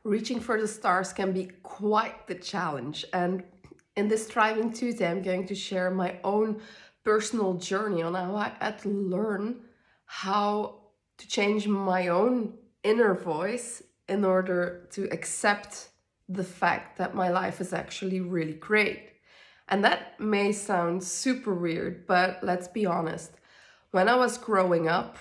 reaching for the stars can be quite the challenge. And in this Thriving Tuesday, I'm going to share my own personal journey on how I had to learn how to change my own inner voice in order to accept the fact that my life is actually really great. And that may sound super weird, but let's be honest. When I was growing up,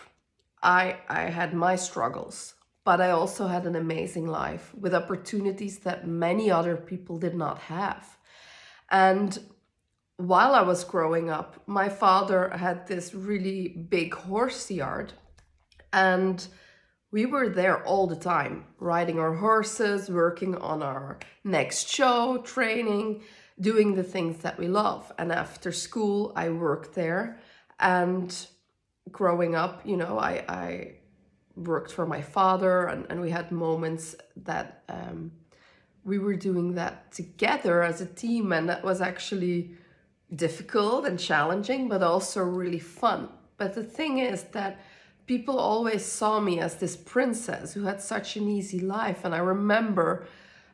I had my struggles, but I also had an amazing life with opportunities that many other people did not have. And while I was growing up, my father had this really big horse yard, and we were there all the time, riding our horses, working on our next show, training, doing the things that we love. And after school, I worked there. And growing up, I worked for my father, and we had moments that we were doing that together as a team. And that was actually difficult and challenging, but also really fun. But the thing is that people always saw me as this princess who had such an easy life. And I remember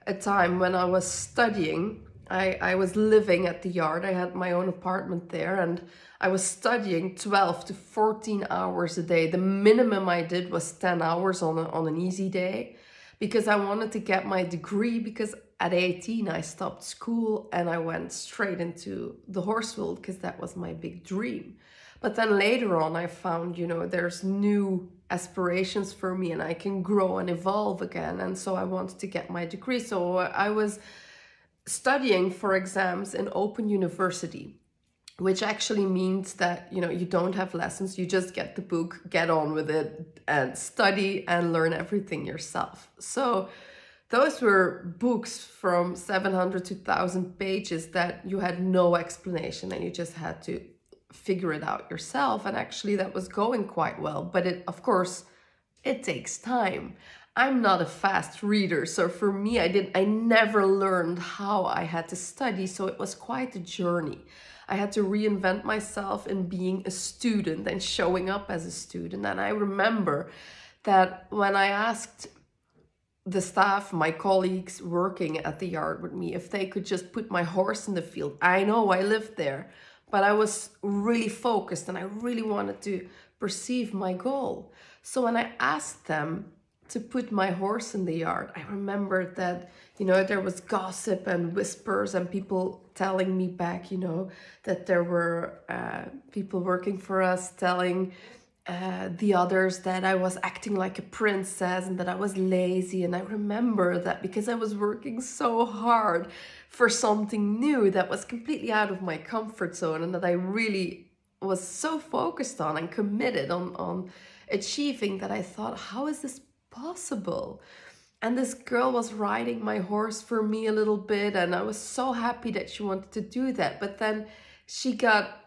a time when I was studying. I was living at the yard. I had my own apartment there, and I was studying 12 to 14 hours a day. The minimum I did was 10 hours on an easy day, because I wanted to get my degree, because at 18 I stopped school and I went straight into the horse world because that was my big dream. But then later on I found, there's new aspirations for me and I can grow and evolve again. And so I wanted to get my degree. So I was studying for exams in open university, which actually means that, you don't have lessons, you just get the book, get on with it, and study and learn everything yourself. So those were books from 700 to 1,000 pages that you had no explanation and you just had to figure it out yourself. And actually that was going quite well, but of course, it takes time. I'm not a fast reader, so for me, I never learned how I had to study, so it was quite a journey. I had to reinvent myself in being a student and showing up as a student. And I remember that when I asked the staff, my colleagues working at the yard with me, if they could just put my horse in the field. I know I lived there, but I was really focused and I really wanted to perceive my goal. So when I asked them to put my horse in the yard, I remembered that, there was gossip and whispers and people telling me back, that there were people working for us telling the others that I was acting like a princess and that I was lazy. And I remember that because I was working so hard for something new that was completely out of my comfort zone and that I really was so focused on and committed on achieving, that I thought, how is this possible? And this girl was riding my horse for me a little bit, and I was so happy that she wanted to do that. But then she got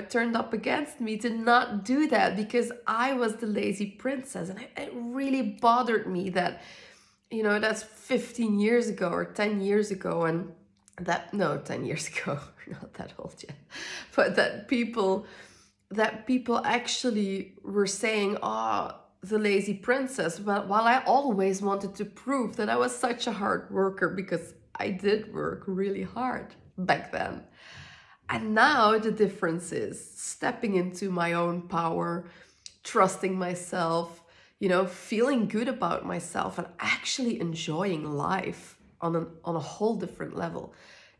turned up against me to not do that because I was the lazy princess. And it really bothered me that, that's 15 years ago or 10 years ago. And no, 10 years ago, we're not that old yet. But that people actually were saying, oh, the lazy princess. But while I always wanted to prove that I was such a hard worker, because I did work really hard back then. And now the difference is stepping into my own power, trusting myself, feeling good about myself and actually enjoying life on a whole different level.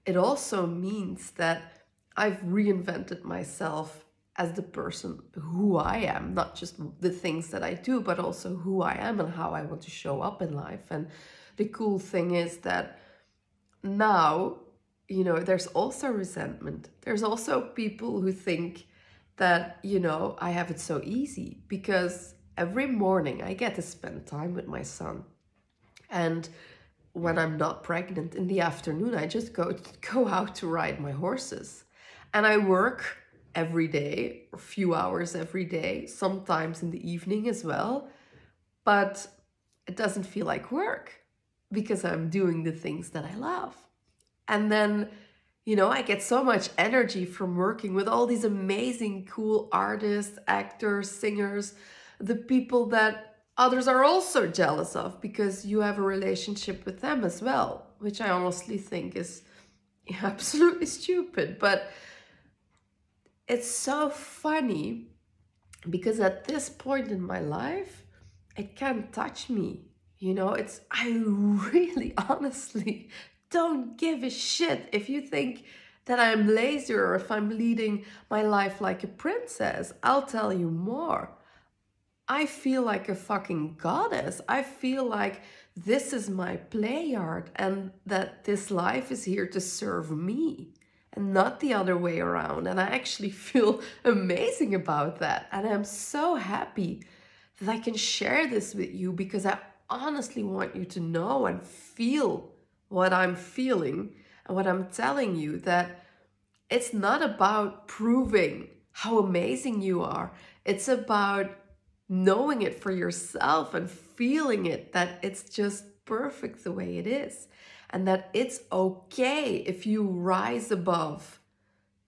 It also means that I've reinvented myself as the person who I am, not just the things that I do, but also who I am and how I want to show up in life. And the cool thing is that now, there's also resentment. There's also people who think that, I have it so easy because every morning I get to spend time with my son. And when I'm not pregnant in the afternoon, I just go out to ride my horses. And I work every day, a few hours every day, sometimes in the evening as well. But it doesn't feel like work because I'm doing the things that I love. And then, I get so much energy from working with all these amazing, cool artists, actors, singers, the people that others are also jealous of because you have a relationship with them as well, which I honestly think is absolutely stupid. But it's so funny because at this point in my life, it can't touch me. I really honestly don't give a shit if you think that I'm lazy or if I'm leading my life like a princess. I'll tell you more. I feel like a fucking goddess. I feel like this is my play yard and that this life is here to serve me and not the other way around. And I actually feel amazing about that. And I'm so happy that I can share this with you because I honestly want you to know and feel what I'm feeling and what I'm telling you, that it's not about proving how amazing you are. It's about knowing it for yourself and feeling it, that it's just perfect the way it is. And that it's okay if you rise above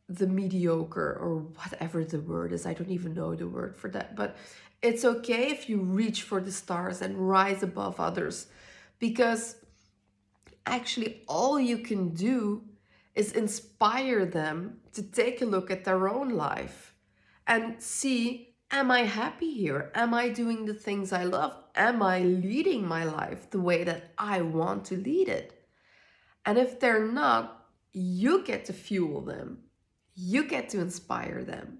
the mediocre or whatever the word is. I don't even know the word for that. But it's okay if you reach for the stars and rise above others. Because actually, all you can do is inspire them to take a look at their own life and see, am I happy here? Am I doing the things I love? Am I leading my life the way that I want to lead it? And if they're not, you get to fuel them. You get to inspire them.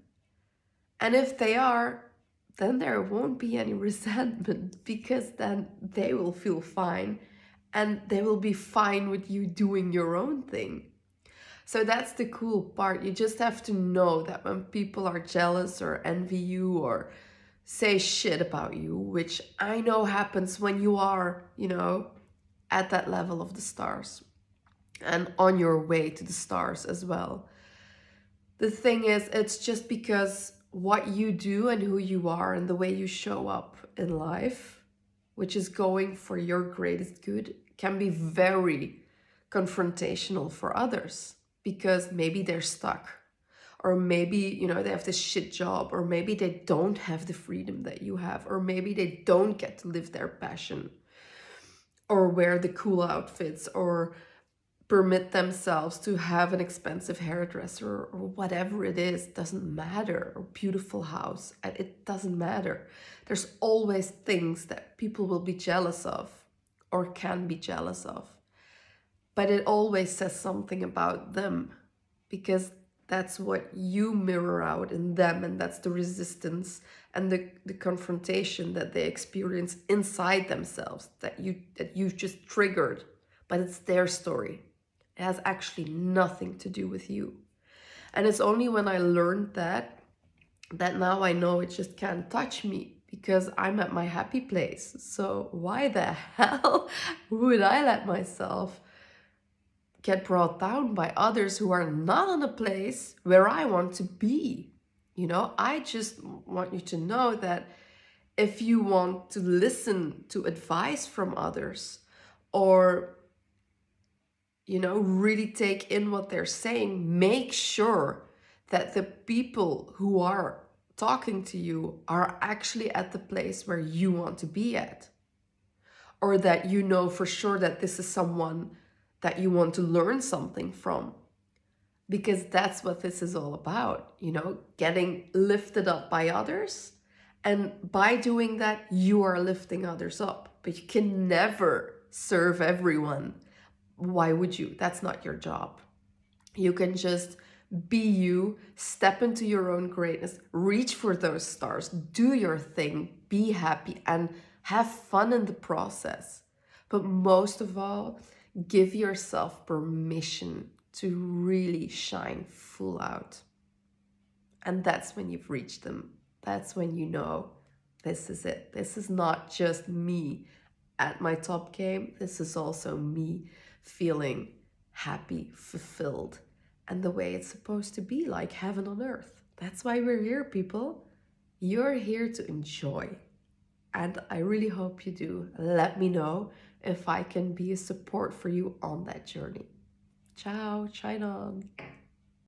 And if they are, then there won't be any resentment because then they will feel fine and they will be fine with you doing your own thing. So that's the cool part. You just have to know that when people are jealous or envy you or say shit about you, which I know happens when you are, at that level of the stars and on your way to the stars as well. The thing is, it's just because what you do and who you are and the way you show up in life, which is going for your greatest good, can be very confrontational for others because maybe they're stuck, or maybe, they have this shit job, or maybe they don't have the freedom that you have, or maybe they don't get to live their passion or wear the cool outfits or permit themselves to have an expensive hairdresser or whatever it is. Doesn't matter. Or beautiful house. It doesn't matter. There's always things that people will be jealous of or can be jealous of. But it always says something about them because that's what you mirror out in them, and that's the resistance and the confrontation that they experience inside themselves that you've just triggered. But it's their story. It has actually nothing to do with you. And it's only when I learned that now I know it just can't touch me because I'm at my happy place. So why the hell would I let myself get brought down by others who are not in a place where I want to be? I just want you to know that if you want to listen to advice from others or really take in what they're saying, make sure that the people who are talking to you are actually at the place where you want to be at. Or that you know for sure that this is someone that you want to learn something from. Because that's what this is all about, getting lifted up by others. And by doing that, you are lifting others up. But you can never serve everyone. Why would you? That's not your job. You can just be you, step into your own greatness, reach for those stars, do your thing, be happy, and have fun in the process. But most of all, give yourself permission to really shine full out. And that's when you've reached them. That's when you know this is it. This is not just me at my top game. This is also me feeling happy, fulfilled, and the way it's supposed to be, like heaven on earth. That's why we're here, people. You're here to enjoy. And I really hope you do. Let me know if I can be a support for you on that journey. Ciao, shine on.